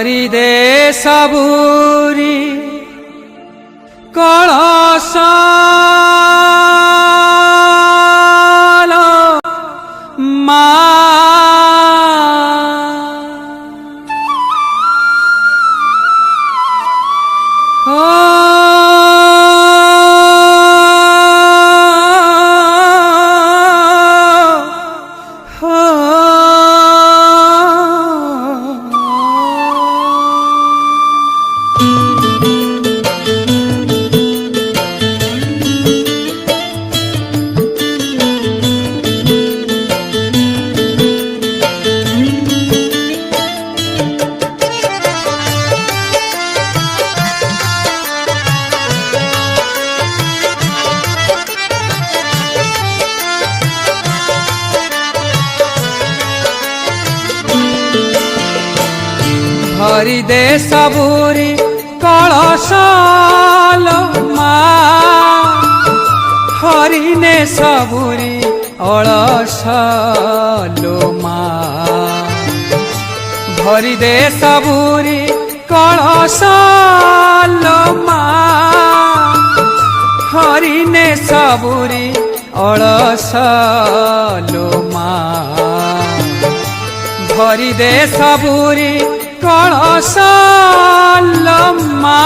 भरी दे सबूरी कलश मा भरी दे सबूरी कलश मा हरिने सबूरी अलस मा भरी दे सबूरी कलश मा हरिने सबूरी अलस मा भरी दे सबूरी कलश मा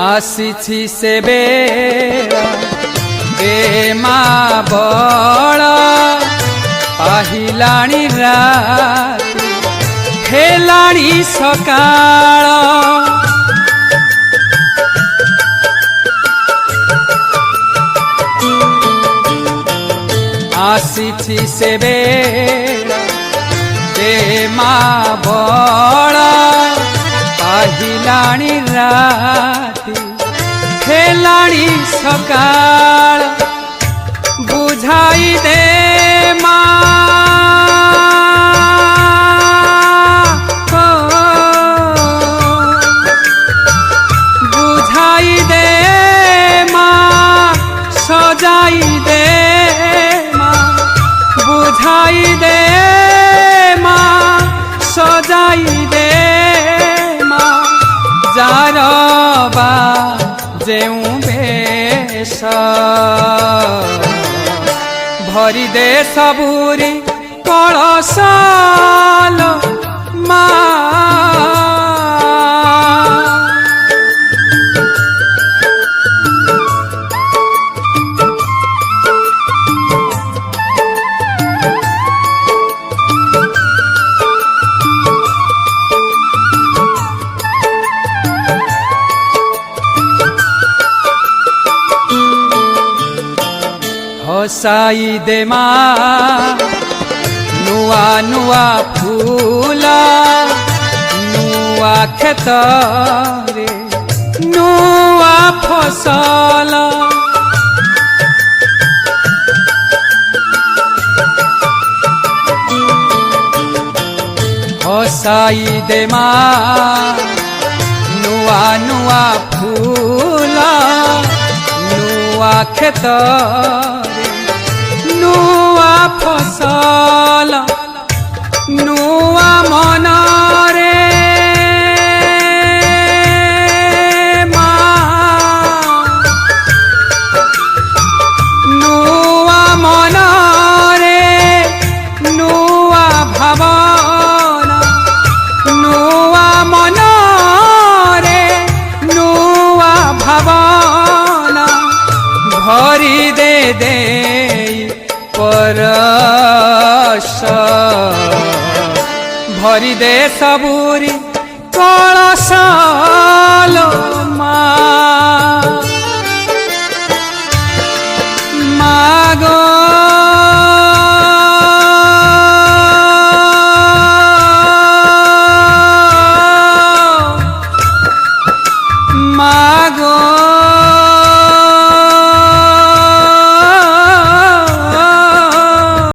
आसी से बेड़ा ए माँ बड़ा पाहिलाणी रात हेलाणी सकाळ आसी से बेड़ा ए माँ बड़ा पाहिलाणी राती हेलाणी सकाळ बुझाई दे बुझाई दे सजाई दे बुझाई दे सजाई दे जारबा जेऊ बेश भरी दे सबूरी कलश मा हसाई दे नुआ नुआ फूला नुआ खेत रे नुआ फसल हसाई दे नुआ नुआ फूला नुआ खेत नुआ फसल नुआ मन रे नुआ मन रे नुआ भावना नुआ मन रे नुआ भावना भरी दे दे परश भरी दे सबूरी कलश मा।